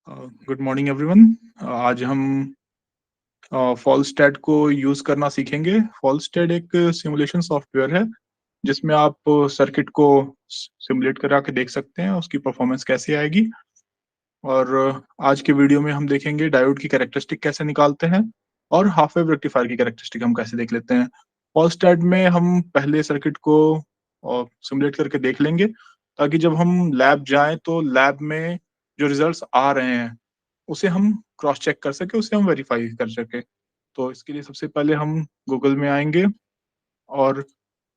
Good morning everyone. आज हम फॉलस्टैट को यूज़ करना सीखेंगे। फॉलस्टैट एक सिमुलेशन सॉफ्टवेयर है जिसमें आप सर्किट को सिमुलेट करा के देख सकते हैं उसकी परफॉर्मेंस कैसे आएगी। और आज के वीडियो में हम देखेंगे डायोड की कैरेक्टरिस्टिक कैसे निकालते हैं और हाफ वेव रेक्टिफायर की कैरेक्टरिस्टिक हम कैसे देख लेते हैं। फॉलस्टैट में हम पहले सर्किट को सिमुलेट करके देख लेंगे ताकि जब हम लैब जाएं तो लैब में जो रिजल्ट्स आ रहे हैं उसे हम क्रॉस चेक कर सके, उसे हम वेरीफाई कर सके। तो इसके लिए सबसे पहले हम गूगल में आएंगे और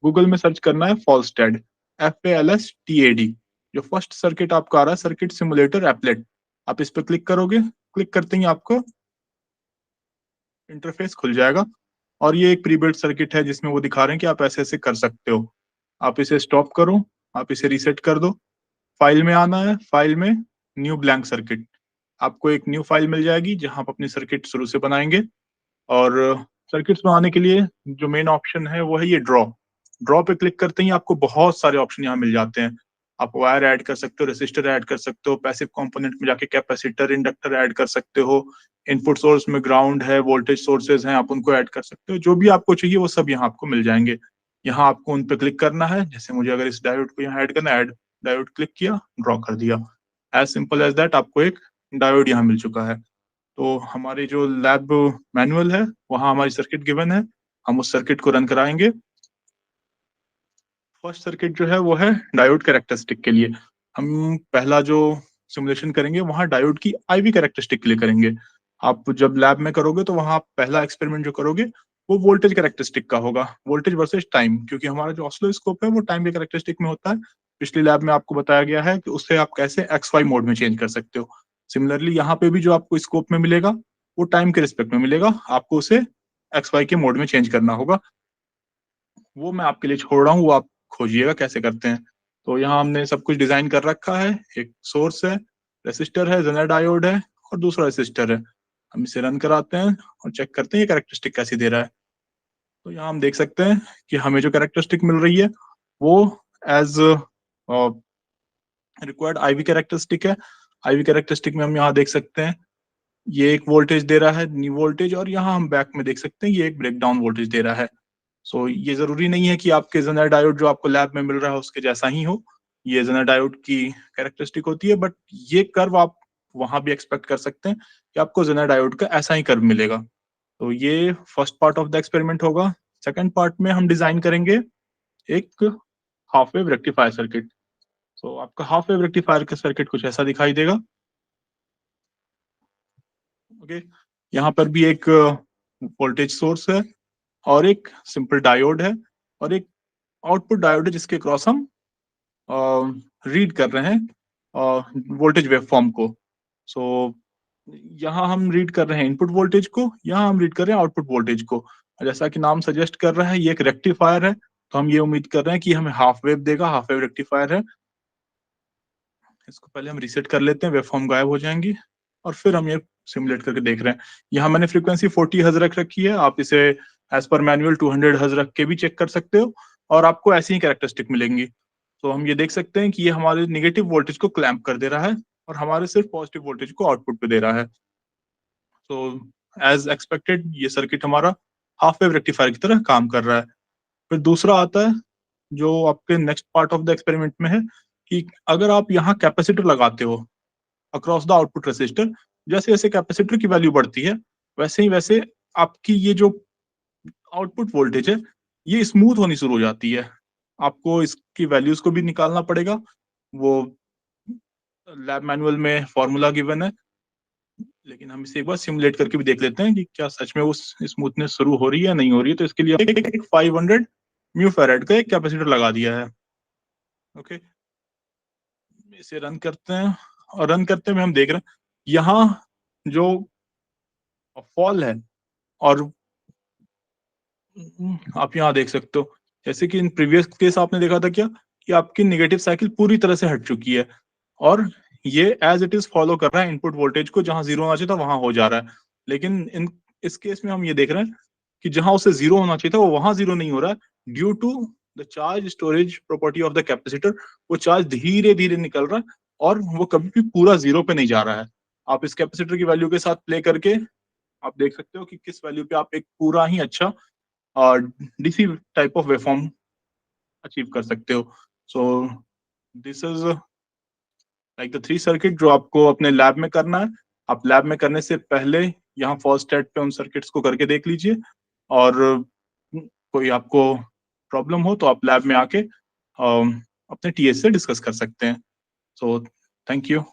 गूगल में सर्च करना है फॉलस्टैट, FALSTAD। जो फर्स्ट सर्किट आपका आ रहा है सर्किट सिमुलेटर एप्लेट, आप इस पर क्लिक करोगे। क्लिक करते ही आपको इंटरफेस खुल जाएगा और ये एक प्री बिल्ट सर्किट है जिसमें वो दिखा रहे हैं कि आप ऐसे ऐसे कर सकते हो। आप इसे स्टॉप करो, आप इसे रीसेट कर दो। फाइल में आना है, फाइल में न्यू ब्लैंक सर्किट, आपको एक न्यू फाइल मिल जाएगी जहां आप अपनी सर्किट शुरू से बनाएंगे। और सर्किट्स बनाने के लिए जो मेन ऑप्शन है वो है ये ड्रॉ। ड्रॉ पे क्लिक करते ही आपको बहुत सारे ऑप्शन यहाँ मिल जाते हैं। आप वायर ऐड कर सकते हो, रेसिस्टर ऐड कर सकते हो, पैसिव कंपोनेंट में जाके कैपेसिटर इंडक्टर ऐड कर सकते हो, इनपुट सोर्स में ग्राउंड है, वोल्टेज सोर्सेज हैं, आप उनको ऐड कर सकते हो। जो भी आपको चाहिए वो सब यहाँ आपको मिल जाएंगे। यहाँ आपको उन पे क्लिक करना है। जैसे मुझे अगर इस डायोड को यहाँ ऐड करना है, ऐड डायोड क्लिक किया, ड्रॉ कर दिया। एज सिंपल एज दैट, आपको एक डायोड यहाँ मिल चुका है। तो हमारी जो लैब मैनुअल है वहाँ हमारी सर्किट गिवन है, हम उस सर्किट को रन कराएंगे। फर्स्ट सर्किट जो है वो है डायोड कैरेक्टरिस्टिक के लिए। हम पहला जो सिमुलेशन करेंगे वहाँ डायोड की आईवी कैरेक्टरिस्टिक के लिए करेंगे। आप जब लैब में करोगे तो वहाँ पहला एक्सपेरिमेंट जो करोगे वो वोल्टेज कैरेक्टरिस्टिक का होगा, वोल्टेज वर्सेस टाइम, क्योंकि हमारा जो ऑसिलोस्कोप है वो टाइम के कैरेक्टरिस्टिक में होता है। पिछली लैब में आपको बताया गया है कि उससे आप कैसे एक्स वाई मोड में चेंज कर सकते हो। सिमिलरली यहाँ पे भी जो आपको स्कोप में मिलेगा वो टाइम के रिस्पेक्ट में मिलेगा, आपको उसे एक्स वाई के मोड में चेंज करना होगा। वो मैं आपके लिए छोड़ रहा हूँ, वो आप खोजिएगा कैसे करते हैं। तो यहाँ हमने सब कुछ डिजाइन कर रखा है। एक सोर्स है, रेसिस्टर है, जेनर डायोड है और दूसरा रेसिस्टर है। हम इसे रन कराते हैं और चेक करते हैं ये कैरेक्टरिस्टिक कैसी दे रहा है। तो यहाँ हम देख सकते हैं कि हमें जो कैरेक्टरिस्टिक मिल रही है वो एज रिक्वायर्ड आईवी कैरेक्टरिस्टिक है। आईवी कैरेक्टरिस्टिक में हम यहाँ देख सकते हैं ये एक वोल्टेज दे रहा है, न्यू वोल्टेज, और यहाँ हम बैक में देख सकते हैं ये एक ब्रेकडाउन वोल्टेज दे रहा है। सो ये जरूरी नहीं है कि आपके जेनर डायोड जो आपको लैब में मिल रहा है उसके जैसा ही हो। ये जेनर डायोड की कैरेक्टरिस्टिक होती है, बट ये कर्व आप वहां भी एक्सपेक्ट कर सकते हैं कि आपको जेनर डायोड का ऐसा ही कर्व मिलेगा। तो ये first part of the experiment होगा। सेकंड पार्ट में हम डिजाइन करेंगे एक हाफ वेव रेक्टिफायर सर्किट। तो आपका हाफ वेव रेक्टिफायर का सर्किट कुछ ऐसा दिखाई देगा। ओके, यहाँ पर भी एक वोल्टेज सोर्स है और एक सिंपल डायोड है और एक आउटपुट डायोड है जिसके क्रॉस हम रीड कर रहे हैं वोल्टेज वेवफॉर्म को। सो यहाँ हम रीड कर रहे हैं इनपुट वोल्टेज को, यहाँ हम रीड कर रहे हैं आउटपुट वोल्टेज को। जैसा कि नाम सजेस्ट कर रहा है ये एक रेक्टिफायर है, तो हम ये उम्मीद कर रहे हैं कि हमें हाफ वेव देगा, हाफ वेव रेक्टिफायर है। इसको पहले हम रीसेट कर लेते हैं, वेवफॉर्म गायब हो जाएंगी और फिर हम ये सिमुलेट करके देख रहे हैं। यहाँ मैंने फ्रीक्वेंसी 40 हर्ट्ज रख रखी है, आप इसे एज पर मैनुअल 200 हर्ट्ज रख के भी चेक कर सकते हो और आपको ऐसी ही कैरेक्टरिस्टिक मिलेंगी। तो हम ये देख सकते हैं कि ये हमारे निगेटिव वोल्टेज को क्लैंप कर दे रहा है और हमारे सिर्फ पॉजिटिव वोल्टेज को आउटपुट पे दे रहा है। तो एज एक्सपेक्टेड ये सर्किट हमारा हाफ वेव रेक्टिफायर की तरह काम कर रहा है। फिर दूसरा आता है जो आपके next part of the experiment में है कि अगर आप यहाँ कैपेसिटर लगाते हो अक्रॉस द आउटपुट रेसिस्टर, जैसे जैसे कैपेसिटर की वैल्यू बढ़ती है वैसे ही वैसे आपकी ये जो आउटपुट वोल्टेज है ये स्मूथ होनी शुरू हो जाती है। आपको इसकी वैल्यूज को भी निकालना पड़ेगा, वो लैब मैनुअल में फॉर्मूला गिवन है। लेकिन हम इसे एक बार सिमुलेट करके भी देख लेते हैं कि क्या सच में वो स्मूथनेस शुरू हो रही है या नहीं हो रही है। तो इसके लिए एक 500 म्यू फेराड का एक कैपेसिटर लगा दिया है। ओके, इसे रन करते हैं और रन करते में हम देख रहे हैं यहाँ जो फॉल है, और आप यहाँ देख सकते हो जैसे कि इन प्रीवियस केस आपने देखा था क्या कि आपकी नेगेटिव साइकिल पूरी तरह से हट चुकी है और ये एज इट इज फॉलो कर रहा है इनपुट वोल्टेज को, जहां जीरो होना चाहिए था वहां हो जा रहा है। लेकिन इस केस में हम ये देख रहे हैं कि जहां उसे जीरो होना चाहिए था वो वहां जीरो नहीं हो रहा है, due to the charge storage property of the capacitor. वो चार्ज धीरे धीरे निकल रहा है और वो कभी भी पूरा जीरो पे नहीं जा रहा है। आप इस कैपेसिटर की वैल्यू के साथ प्ले करके आप देख सकते हो कि किस वैल्यू पे आप एक पूरा ही अच्छा DC type of waveform achieve कर सकते हो। So this is like the 3 circuit जो आपको अपने लैब में करना है। आप लैब में करने से पहले यहाँ फर्स्ट स्टेप पे उन सर्किट्स को करके देख लीजिए, और कोई आपको प्रॉब्लम हो तो आप लैब में आके अपने टीएस से डिस्कस कर सकते हैं। So thank you.